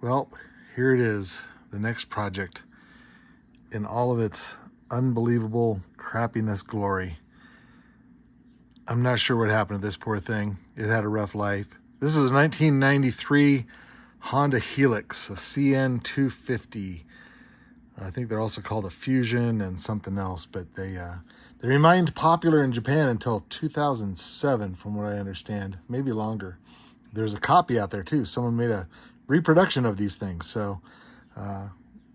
Well, here it is, the next project in all of its unbelievable crappiness glory. I'm not sure what happened to this poor thing. It had a rough life. This is a 1993 Honda Helix, a CN 250. I think they're also called a Fusion and something else, but they remained popular in Japan until 2007, from what I understand, maybe longer. There's a copy out there too. Someone made a reproduction of these things, so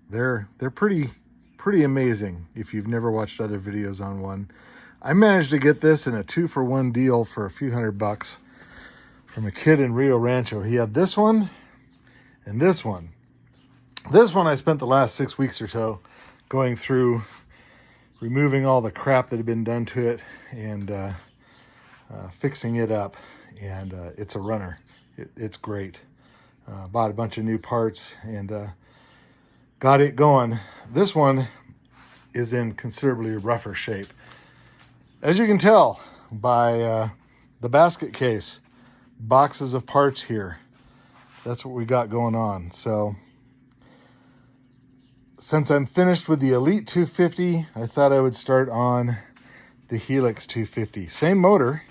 they're pretty amazing if you've never watched other videos on one. I managed to get this in a 2-for-1 deal for a few $100 from a kid in Rio Rancho. He had this one and this one. This one I spent the last 6 weeks or so going through, removing all the crap that had been done to it and fixing it up. And it's a runner. It's great. Bought a bunch of new parts and got it going. This one is in considerably rougher shape. As you can tell by the basket case, boxes of parts here. That's what we got going on. So since I'm finished with the Elite 250, I thought I would start on the Helix 250. Same motor,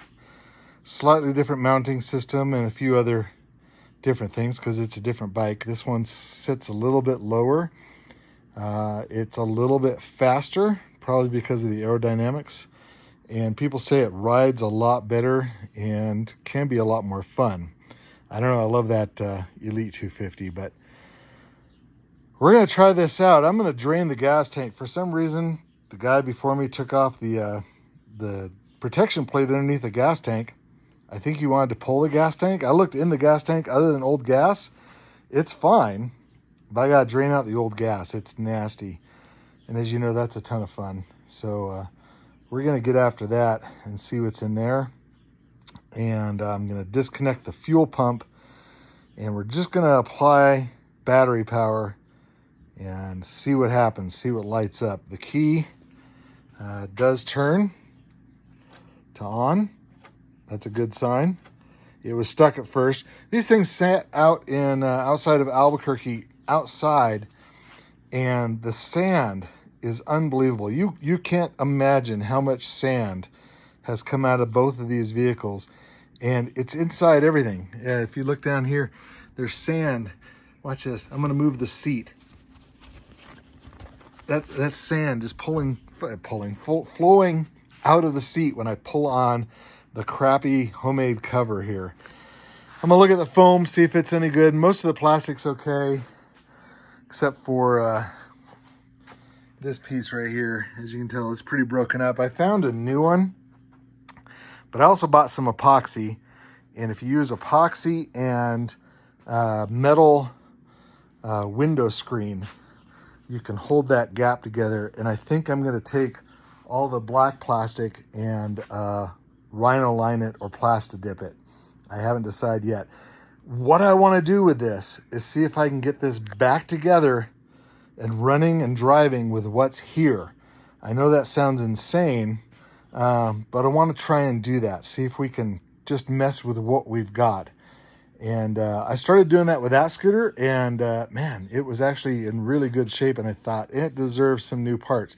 slightly different mounting system and a few other different things because it's a different bike. This one sits a little bit lower. It's a little bit faster, probably because of the aerodynamics. And people say it rides a lot better and can be a lot more fun. I don't know, I love that Elite 250, but we're going to try this out. I'm going to drain the gas tank. For some reason, the guy before me took off the protection plate underneath the gas tank. I think he wanted to pull the gas tank. I looked in the gas tank. Other than old gas, it's fine. But I got to drain out the old gas. It's nasty. And as you know, that's a ton of fun. So we're going to get after that and see what's in there. And I'm going to disconnect the fuel pump. And we're just going to apply battery power and see what happens, see what lights up. The key does turn to on. That's a good sign. It was stuck at first. These things sat out in outside of Albuquerque, outside, and the sand is unbelievable. You can't imagine how much sand has come out of both of these vehicles, and it's inside everything. If you look down here, there's sand. Watch this. I'm going to move the seat. That's sand just flowing out of the seat when I pull on the crappy homemade cover here. I'm gonna look at the foam, see if it's any good. Most of the plastic's okay, except for this piece right here. As you can tell, it's pretty broken up. I found a new one, but I also bought some epoxy. And if you use epoxy and metal window screen, you can hold that gap together. And I think I'm gonna take all the black plastic and rhino line it or Plastidip it. I haven't decided yet. What I want to do with this is see if I can get this back together and running and driving with what's here. I know that sounds insane, but I want to try and do that. See if we can just mess with what we've got. And I started doing that with that scooter, and man, it was actually in really good shape, and I thought it deserves some new parts.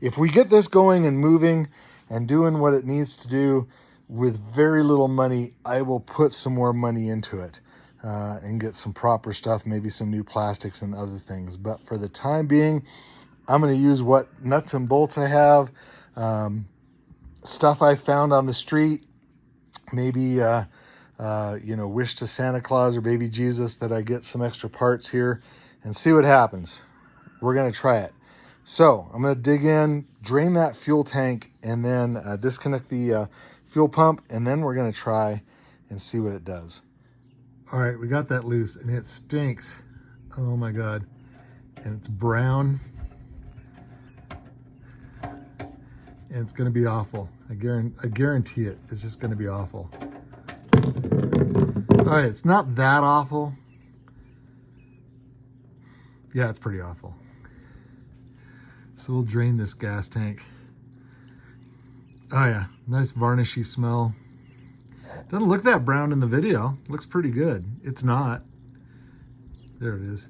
If we get this going and moving and doing what it needs to do with very little money, I will put some more money into it and get some proper stuff, maybe some new plastics and other things. But for the time being, I'm going to use what nuts and bolts I have, stuff I found on the street, maybe wish to Santa Claus or baby Jesus that I get some extra parts here and see what happens. We're going to try it. So I'm going to dig in, drain that fuel tank, and then disconnect the fuel pump, and then we're going to try and see what it does. All right, we got that loose, and it stinks. Oh my God. And it's brown. And it's going to be awful. I guarantee it. It's just going to be awful. All right, it's not that awful. Yeah, it's pretty awful. So we'll drain this gas tank. Oh yeah, nice varnishy smell. Doesn't look that brown in the video. Looks pretty good. It's not. There it is.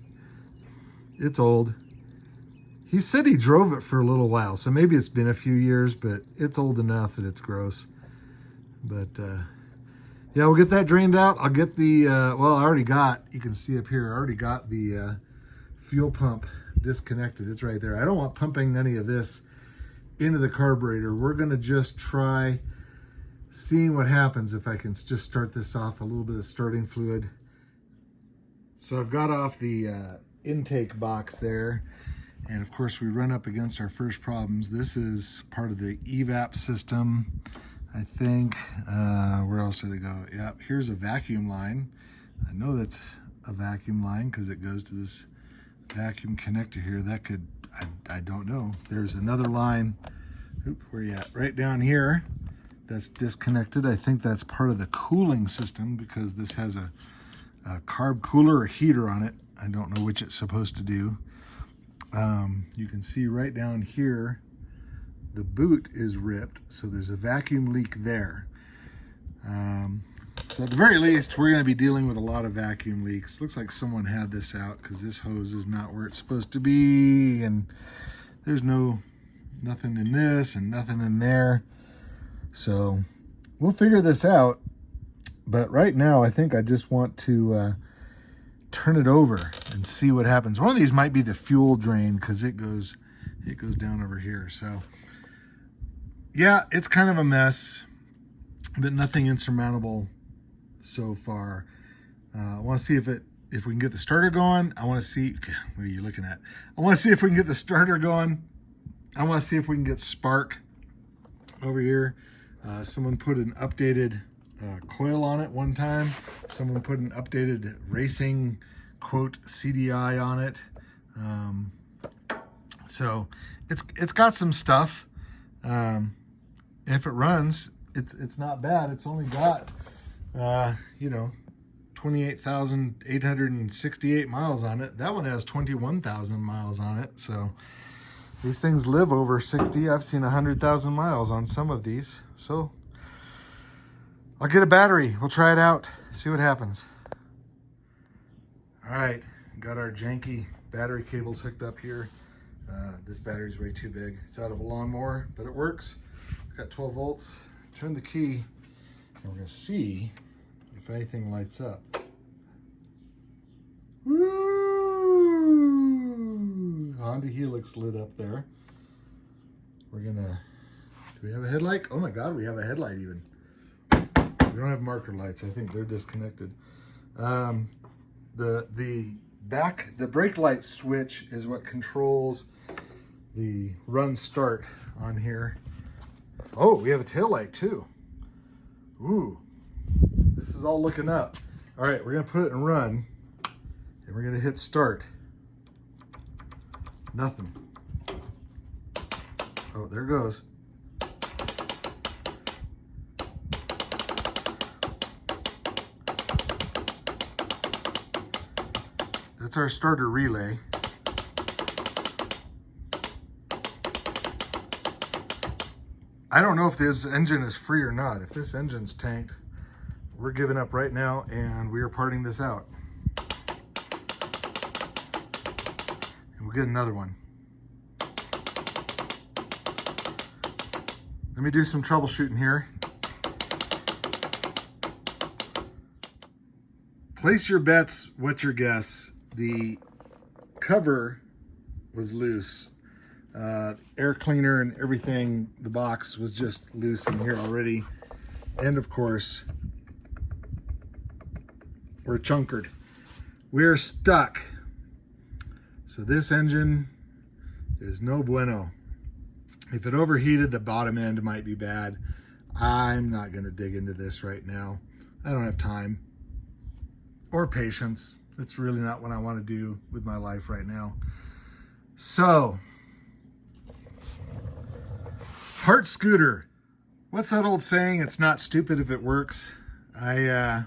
It's old. He said he drove it for a little while, so maybe it's been a few years, but it's old enough that it's gross. But yeah, we'll get that drained out. I'll get the, well, I already got, you can see up here, I already got the fuel pump disconnected. It's right there. I don't want pumping any of this into the carburetor. We're going to just try seeing what happens if I can just start this off, a little bit of starting fluid. So I've got off the intake box there. And of course we run up against our first problems. This is part of the evap system, I think. Where else did it go? Yep, here's a vacuum line. I know that's a vacuum line because it goes to this vacuum connector here. That could, I don't know. There's another line. Oop, where you at? Right down here. That's disconnected. I think that's part of the cooling system because this has a carb cooler or heater on it. I don't know which it's supposed to do. You can see right down here, the boot is ripped, so there's a vacuum leak there. So at the very least, we're going to be dealing with a lot of vacuum leaks. Looks like someone had this out because this hose is not where it's supposed to be, and there's nothing in this and nothing in there. So we'll figure this out. But right now, I think I just want to turn it over and see what happens. One of these might be the fuel drain because it goes down over here. So yeah, it's kind of a mess, but nothing insurmountable so far. I want to see if we can get the starter going. I want to see, what are you looking at? I want to see if we can get the starter going. I want to see if we can get spark over here. Someone put an updated coil on it one time. Someone put an updated racing quote CDI on it. So it's got some stuff. And if it runs, it's not bad. It's only got 28,868 miles on it. That one has 21,000 miles on it. So these things live over 60. I've seen 100,000 miles on some of these. So I'll get a battery. We'll try it out, see what happens. All right, got our janky battery cables hooked up here. This battery's way too big. It's out of a lawnmower, but it works. It's got 12 volts. Turn the key, and we're gonna see if anything lights up. Woo! Honda Helix lit up there. We're gonna, do we have a headlight? Oh my God, we have a headlight even. We don't have marker lights. I think they're disconnected. The brake light switch is what controls the run start on here. Oh, we have a tail light too. Ooh, this is all looking up. All right, we're gonna put it in run and we're gonna hit start. Nothing. Oh, there it goes. That's our starter relay. I don't know if this engine is free or not. If this engine's tanked, we're giving up right now and we are parting this out. And we'll get another one. Let me do some troubleshooting here. Place your bets, what's your guess? The cover was loose. Air cleaner and everything, the box was just loose in here already. And of course, we're chunkered. We're stuck. So this engine is no bueno. If it overheated, the bottom end might be bad. I'm not gonna dig into this right now. I don't have time or patience. That's really not what I want to do with my life right now. So, Heart scooter. What's that old saying? It's not stupid if it works. I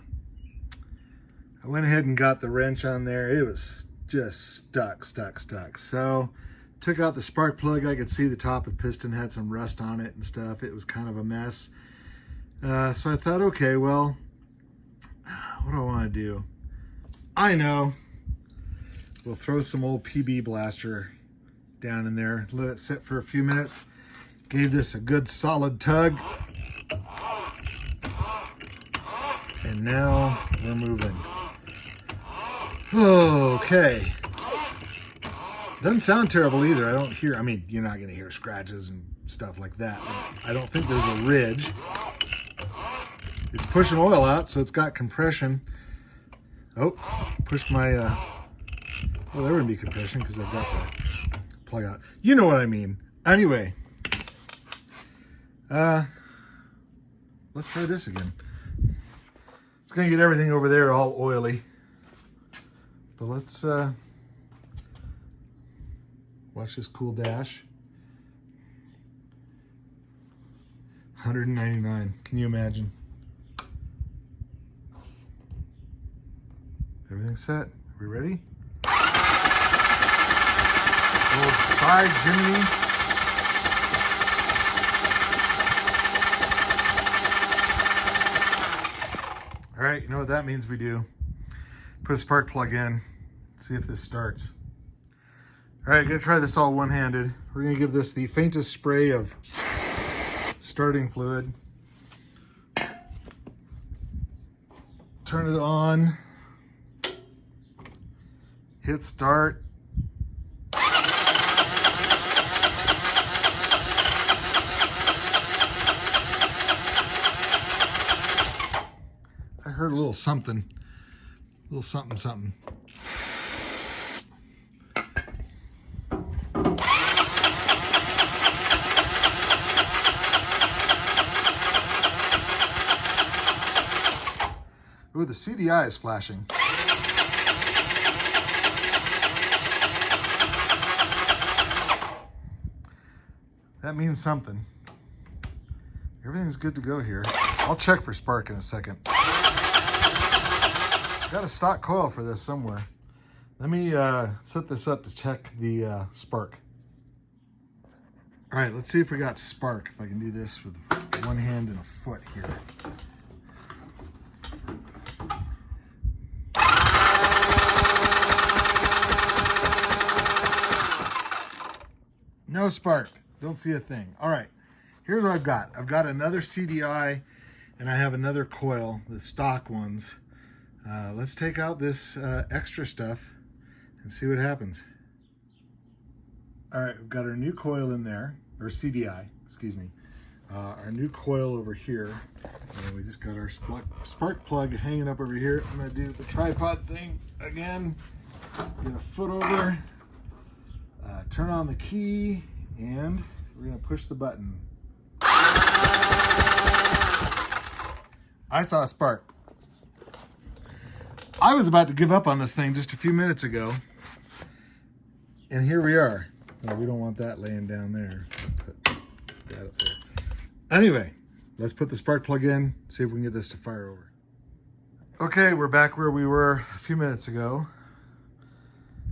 went ahead and got the wrench on there. It was just stuck. So, took out the spark plug. I could see the top of the piston had some rust on it and stuff. It was kind of a mess. So I thought, okay, well, what do I want to do? I know. We'll throw some old PB blaster down in there, let it sit for a few minutes. Gave this a good solid tug. And now we're moving. Okay. Doesn't sound terrible either. I don't hear, I mean, you're not gonna hear scratches and stuff like that. I don't think there's a ridge. It's pushing oil out, so it's got compression. Oh, pushed my, well, there wouldn't be compression because I've got the plug out. You know what I mean. Anyway, let's try this again. It's gonna get everything over there all oily. But let's watch this cool dash. 199. Can you imagine? Everything's set. Are we ready? Oh, bye, Jimmy. All right, you know what that means we do. Put a spark plug in, see if this starts. All right, gonna try this all one-handed. We're gonna give this the faintest spray of starting fluid. Turn it on. Hit start. I heard a little something. A little something, something. Ooh, the CDI is flashing. That means something. Everything's good to go here. I'll check for spark in a second. Got a stock coil for this somewhere. Let me set this up to check the spark. All right, let's see if we got spark. If I can do this with one hand and a foot here. No spark. Don't see a thing. All right, here's what I've got. I've got another CDI and I have another coil, the stock ones. Let's take out this extra stuff and see what happens. All right, we've got our new coil in there, or CDI, excuse me. Our new coil over here. And we just got our spark plug hanging up over here. I'm gonna do the tripod thing again. Get a foot over, turn on the key, and we're gonna push the button. I saw a spark. I was about to give up on this thing just a few minutes ago. And here we are. No, we don't want that laying down there. Put that up there. Anyway, let's put the spark plug in, see if we can get this to fire over. Okay, we're back where we were a few minutes ago.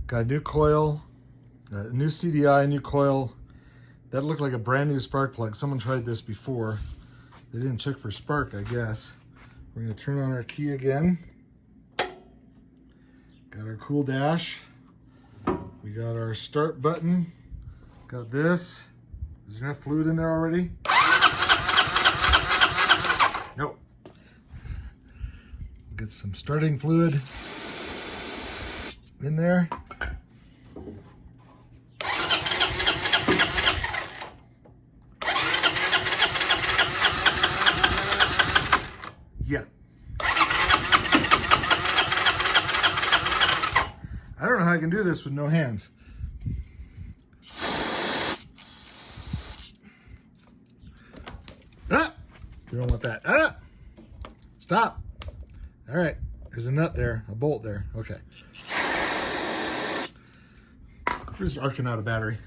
Got a new coil, new CDI, new coil. That looked like a brand new spark plug. Someone tried this before. They didn't check for spark, I guess. We're gonna turn on our key again. Got our cool dash. We got our start button. Got this. Is there enough fluid in there already? Nope. Get some starting fluid in there. Yeah. I don't know how I can do this with no hands. Ah! We don't want that. Ah! Stop. All right. There's a nut there, a bolt there. Okay. We're just arcing out a battery.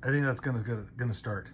I think that's gonna start.